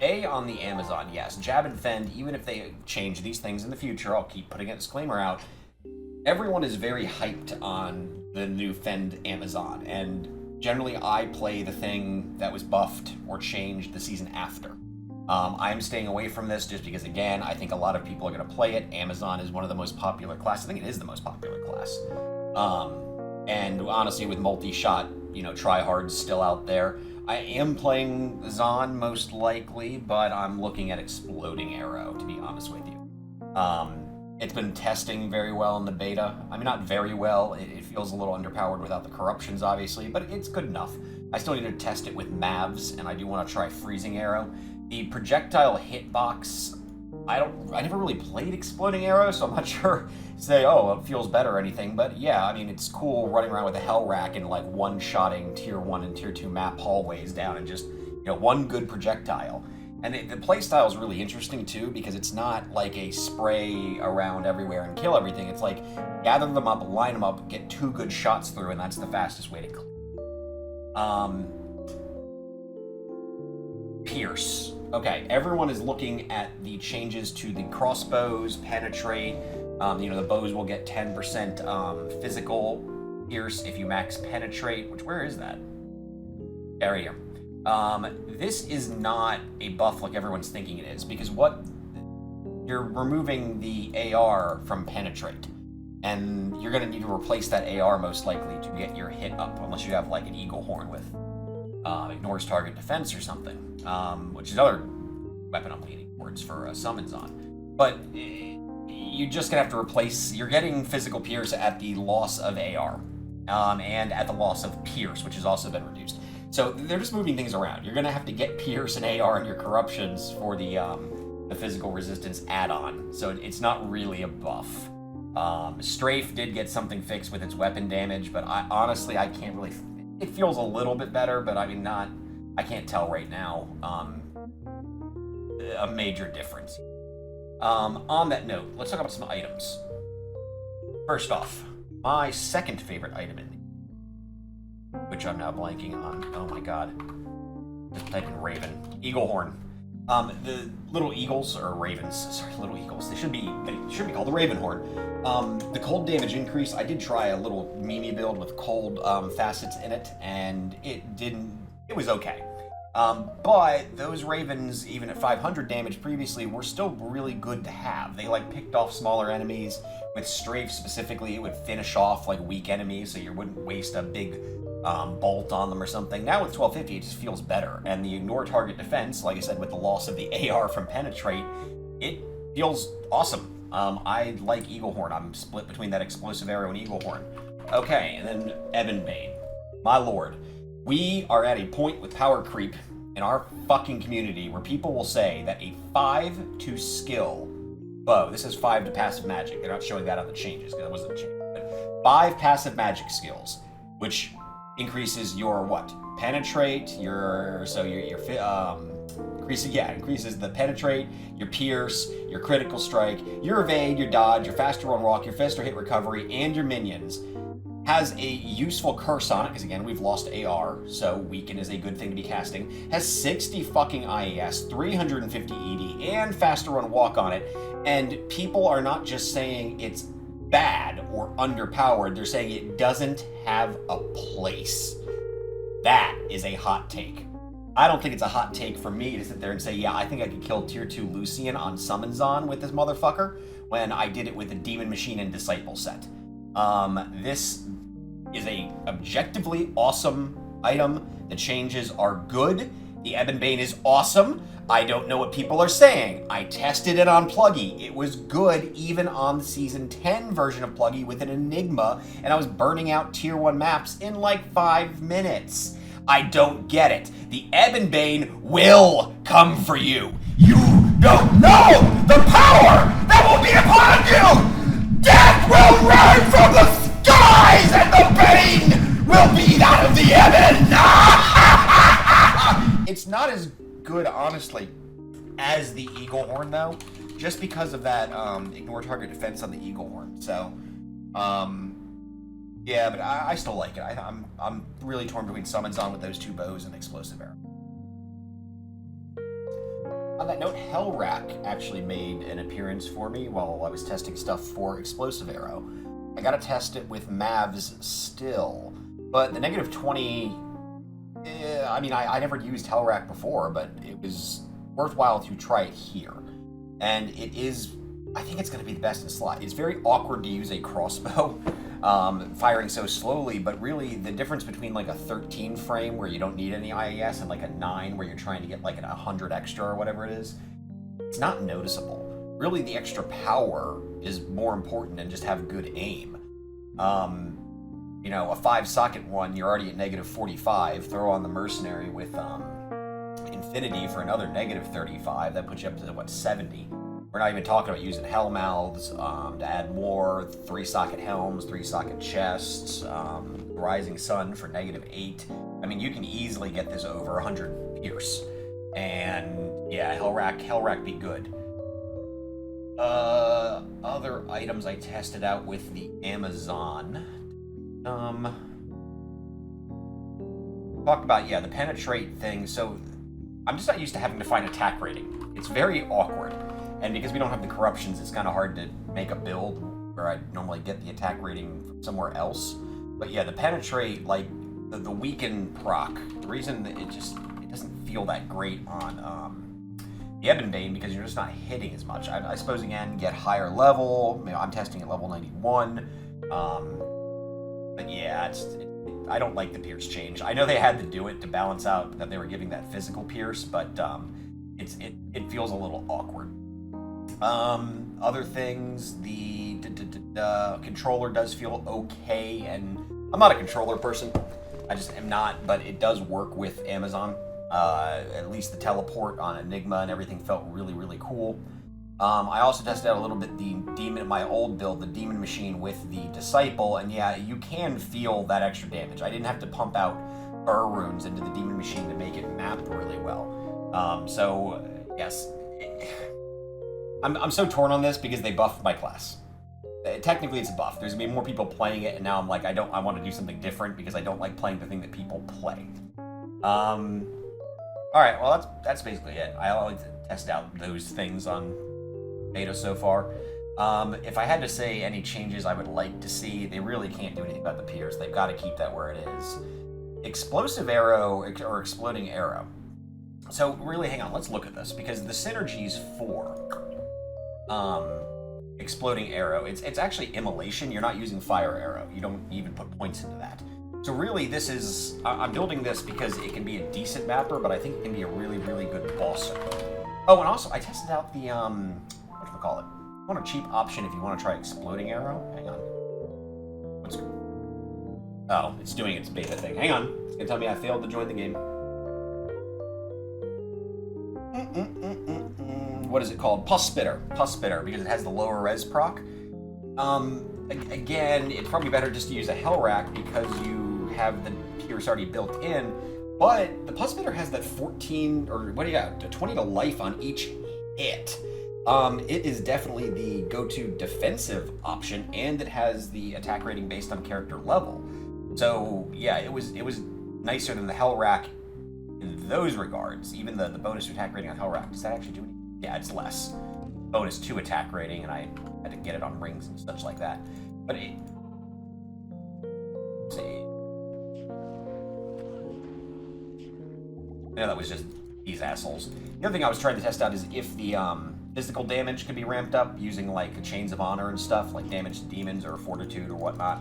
On the Amazon, yes. Jab and Fend, even if they change these things in the future, I'll keep putting a disclaimer out. Everyone is very hyped on the new Fend Amazon, and generally I play the thing that was buffed or changed the season after. I'm staying away from this just because, again, I think a lot of people are going to play it. Amazon is one of the most popular classes. I think it is the most popular class. And honestly, with multi-shot, tryhards still out there, I am playing Zon most likely, but I'm looking at Exploding Arrow, to be honest with you. It's been testing very well in the beta. I mean, not very well. It feels a little underpowered without the corruptions, obviously, but it's good enough. I still need to test it with Mavs, and I do want to try Freezing Arrow. The projectile hitbox, I never really played Exploding Arrow, so I'm not sure to say, oh, it feels better or anything, but yeah, I mean, it's cool running around with a Hellrack and like one-shotting Tier 1 and Tier 2 map hallways down and just, one good projectile. And the playstyle is really interesting too, because it's not like a spray around everywhere and kill everything. It's like gather them up, line them up, get 2 good shots through, and that's the fastest way to clear. Pierce. Okay, everyone is looking at the changes to the crossbows, penetrate. The bows will get 10% physical pierce if you max penetrate, where is that? There you go. This is not a buff like everyone's thinking it is, because you're removing the AR from penetrate, and you're going to need to replace that AR most likely to get your hit up, unless you have like an Eaglehorn with ignores target defense or something, which is another weapon I'm leaning towards for summons on. But you're just going to have to replace, you're getting physical pierce at the loss of AR, and at the loss of pierce, which has also been reduced. So they're just moving things around. You're going to have to get pierce and AR in your corruptions for the physical resistance add-on. So it's not really a buff. Strafe did get something fixed with its weapon damage, but honestly, I can't really... It feels a little bit better, but I mean, I can't tell right now a major difference. On that note, let's talk about some items. First off, my second favorite item in the... which I'm now blanking on. Oh my god. Just type in Raven. Eaglehorn. The little eagles, or ravens, sorry, little eagles. They should be called the Ravenhorn. The cold damage increase, I did try a little Mimi build with cold facets in it, and it was okay. But those ravens, even at 500 damage previously, were still really good to have. They picked off smaller enemies. With Strafe specifically, it would finish off weak enemies, so you wouldn't waste a big bolt on them or something. Now with 1250, it just feels better. And the ignore target defense, like I said, with the loss of the AR from penetrate, it feels awesome. I like Eaglehorn. I'm split between that explosive arrow and Eaglehorn. Okay, and then Ebonbane. My lord. We are at a point with power creep in our fucking community where people will say that a 5 to skill bow, this is 5 to passive magic. They're not showing that on the changes because it wasn't a change. But 5 passive magic skills, which increases your penetrate, increases the penetrate, your pierce, your critical strike, your evade, your dodge, your faster run walk, your faster hit recovery, and your minions. Has a useful curse on it, because again, we've lost AR, so weaken is a good thing to be casting. Has 60 fucking IES, 350 ED, and faster run walk on it, and people are not just saying it's bad or underpowered, they're saying it doesn't have a place. That is a hot take. I don't think it's a hot take for me to sit there and say, yeah, I think I could kill Tier 2 Lucian on Summons On with this motherfucker, when I did it with the Demon Machine and Disciple set. This is a objectively awesome item. The changes are good. The Ebonbane is awesome. I don't know what people are saying. I tested it on Pluggy. It was good even on the Season 10 version of Pluggy with an Enigma, and I was burning out Tier 1 maps in 5 minutes. I don't get it. The Ebonbane will come for you. You don't know the power that will be upon you! Death will rise from the skies, and the bane will be that of the Ebon! It's not as good, honestly, as the Eaglehorn, though, just because of that ignore target defense on the Eaglehorn. So, yeah, but I still like it. I'm really torn between Summons On with those 2 bows and Explosive Arrow. that note, Hellrack actually made an appearance for me while I was testing stuff for Explosive Arrow. I gotta test it with Mavs still, but the negative 20, I mean, I never used Hellrack before, but it was worthwhile to try it here. And it is, I think it's gonna be the best in slot. It's very awkward to use a crossbow, firing so slowly, but really the difference between like a 13 frame where you don't need any IAS and like a 9 where you're trying to get like 100 extra or whatever it is, it's not noticeable. Really, the extra power is more important than just have good aim. You know, a 5-socket one, you're already at negative 45. Throw on the Mercenary with Infinity for another negative 35. That puts you up to, what, 70? We're not even talking about using Hellmouths to add more, 3-socket helms, 3-socket chests, Rising Sun for negative 8. I mean, you can easily get this over 100 Pierce. And yeah, Hellrack be good. Other items I tested out with the Amazon. Talked about, yeah, the penetrate thing. So I'm just not used to having to find attack rating. It's very awkward. And because we don't have the corruptions, it's kind of hard to make a build where I normally get the attack rating from somewhere else. But yeah, the penetrate, like the weaken proc, the reason that it doesn't feel that great on the Ebonbane, because you're just not hitting as much. I suppose, again, get higher level. You know, I'm testing at level 91. But yeah, I don't like the Pierce change. I know they had to do it to balance out that they were giving that physical Pierce, but it feels a little awkward. Other things, the controller does feel okay, and I'm not a controller person. I just am not, but it does work with Amazon. At least the teleport on Enigma and everything felt really, really cool. I also tested out a little bit the demon, my old build, the demon machine with the disciple, and yeah, you can feel that extra damage. I didn't have to pump out burr runes into the demon machine to make it map really well. So yes, I'm so torn on this because they buffed my class. Technically, it's a buff. There's gonna be more people playing it, and now I'm like, I want to do something different because I don't like playing the thing that people play. All right, well, that's basically it. I like to test out those things on beta so far. If I had to say any changes I would like to see, they really can't do anything about the Pierce. They've got to keep that where it is. Explosive Arrow, or Exploding Arrow. So really, hang on, let's look at this, because the synergies for Exploding Arrow, it's actually Immolation. You're not using Fire Arrow. You don't even put points into that. So really, this is, I'm building this because it can be a decent mapper, but I think it can be a really, really good bosser. Oh, and also, I tested out the, whatchamacallit? I want a cheap option if you want to try Exploding Arrow. Hang on. Oh, it's doing its beta thing. Hang on. It's going to tell me I failed to join the game. What is it called? Pus Spitter, because it has the lower res proc. Again, it's probably better just to use a Hellrack because you have the Pierce already built in, but the Pus Spitter has that 14, or what do you got, 20 to life on each hit. It is definitely the go-to defensive option, and it has the attack rating based on character level. So yeah, it was nicer than the Hellrack in those regards. Even the bonus to attack rating on Hellrack, does that actually do anything? Yeah, it's less. Bonus 2 attack rating, and I had to get it on rings and such like that. But let's see. No, that was just these assholes. The other thing I was trying to test out is if the physical damage could be ramped up using like Chains of Honor and stuff, like damage to demons or fortitude or whatnot.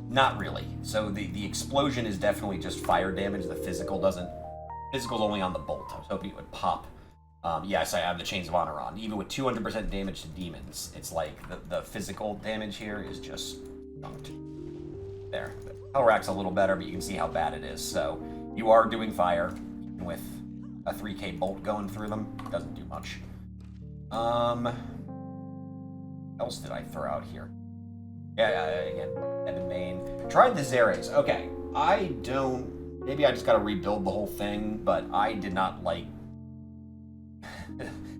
Not really. So the explosion is definitely just fire damage. The physical doesn't. Physical's only on the bolt. I was hoping it would pop. Yes, I have the Chains of Honor on. Even with 200% damage to demons, it's like the physical damage here is just dunked. There. Hellrack's a little better, but you can see how bad it is. So you are doing fire, even with a 3k bolt going through them. It doesn't do much. What else did I throw out here? Yeah, again, Ebonbane. Tried the Zeres. Okay, maybe I just gotta rebuild the whole thing, but I did not like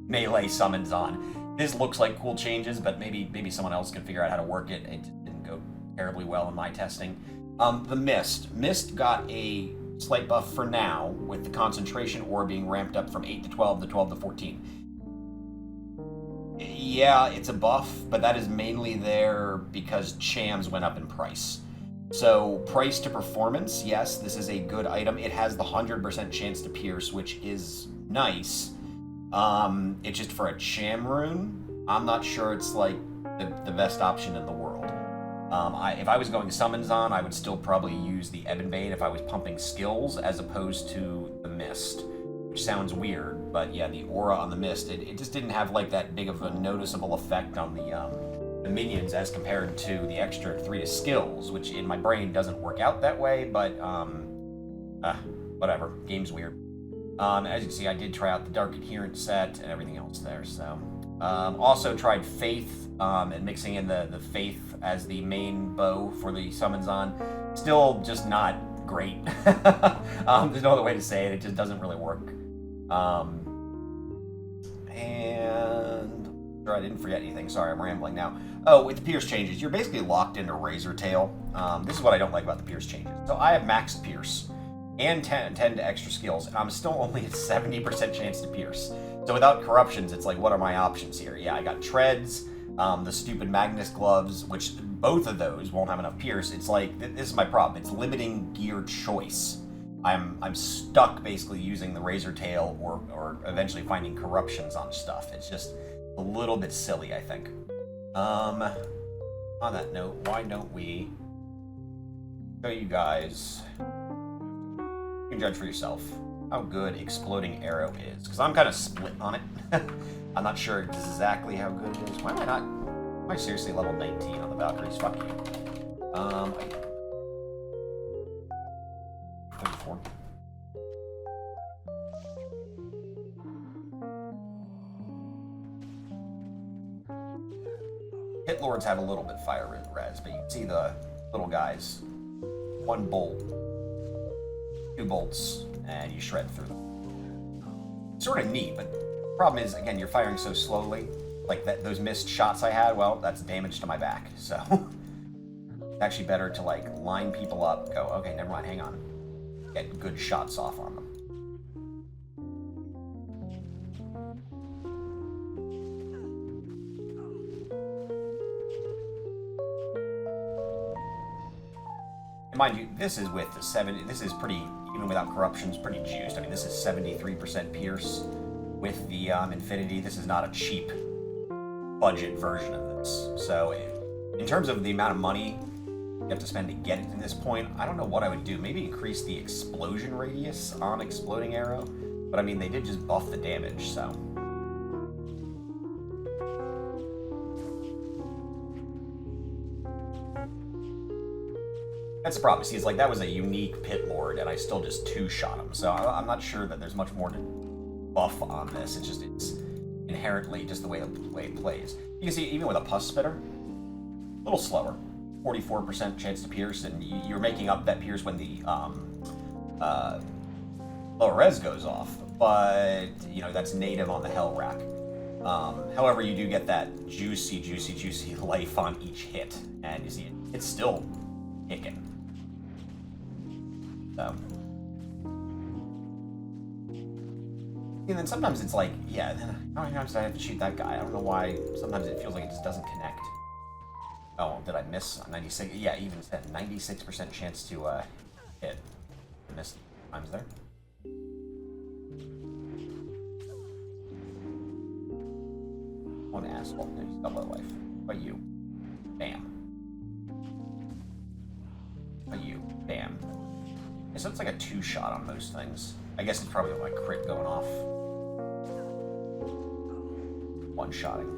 melee summons on. This looks like cool changes, but maybe someone else can figure out how to work it. It didn't go terribly well in my testing. The Mist got a slight buff for now, with the concentration ore being ramped up from 8 to 12 to 12 to 14. Yeah, it's a buff, but that is mainly there because Chams went up in price. So, price to performance, yes, this is a good item. It has the 100% chance to pierce, which is nice. It's just for a Cham rune, I'm not sure it's like the best option in the world. If I was going summons on, I would still probably use the Ebonbane if I was pumping skills as opposed to the Mist, which sounds weird, but yeah, the aura on the Mist, it just didn't have like that big of a noticeable effect on the minions as compared to the extra 3 to skills, which in my brain doesn't work out that way, but whatever, game's weird. As you can see, I did try out the Dark Adherent set and everything else there, so. Also tried Faith, and mixing in the Faith as the main bow for the summons on. Still just not great. There's no other way to say it just doesn't really work. And sure I didn't forget anything. Sorry, I'm rambling now. Oh, with the Pierce changes, you're basically locked into Razor Tail. This is what I don't like about the Pierce changes. So I have maxed Pierce and 10 to extra skills, and I'm still only at 70% chance to Pierce. So without corruptions, it's like, what are my options here? Yeah, I got Treads, the stupid Magnus gloves, which both of those won't have enough Pierce. It's like, this is my problem. It's limiting gear choice. I'm stuck basically using the Razor Tail or eventually finding corruptions on stuff. It's just a little bit silly, I think. On that note, why don't we show you guys, you can judge for yourself how good Exploding Arrow is, because I'm kind of split on it. I'm not sure exactly how good it is. Why am I not? Am I seriously level 19 on the Valkyries? Fuck you. 34. Hit Lords have a little bit fire res, but you can see the little guys. 1 bolt, 2 bolts, and you shred through them. Sort of neat, but the problem is, again, you're firing so slowly. Like those missed shots I had, well, that's damage to my back. So it's actually better to like line people up, go, okay, never mind, hang on. Get good shots off on them. And mind you, this is with the 70, this is pretty, even without corruptions, pretty juiced. I mean, this is 73% Pierce with the Infinity. This is not a cheap budget version of this. So in terms of the amount of money you have to spend to get it to this point, I don't know what I would do. Maybe increase the explosion radius on Exploding Arrow. But I mean, they did just buff the damage, so. That's the problem. See, it's like that was a unique Pit Lord, and I still just 2-shot him. So I'm not sure that there's much more to buff on this. It's just, it's inherently just the way it plays. You can see, even with a Pus Spitter, a little slower. 44% chance to pierce, and you're making up that pierce when the lower res goes off. But, you know, that's native on the Hellrack. However, you do get that juicy, juicy, juicy life on each hit. And you see, it's still kicking. So. And then sometimes it's like, yeah, how many times did I have to shoot that guy? I don't know why. Sometimes it feels like it just doesn't connect. Oh, did I miss? 96? Yeah, even said 96% chance to hit. I missed times there. One asshole. No, he's got low life. But you. Bam. But you. Bam. Yeah, so it's like a 2-shot on most things. I guess it's probably my crit going off. 1-shotting.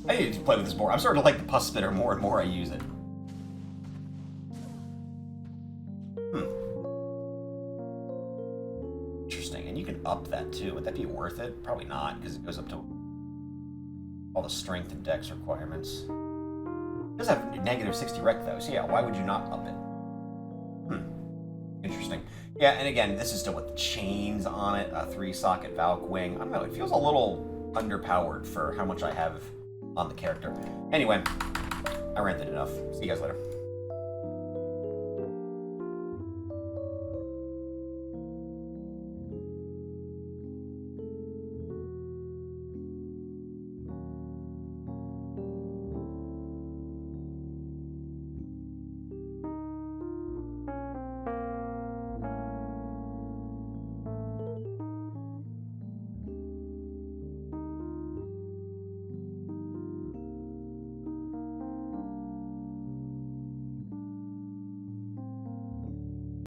I need to play with this more. I'm starting to like the Pus Spitter more and more I use it. Interesting. And you can up that too. Would that be worth it? Probably not, because it goes up to all the strength and dex requirements. It does have negative 60 rec though, so yeah, why would you not up it? Interesting. confusing. Yeah, and again, this is still with chains on it, a 3-socket Valk wing. I don't know, it feels a little underpowered for how much I have on the character. Anyway, I ranted enough. See you guys later.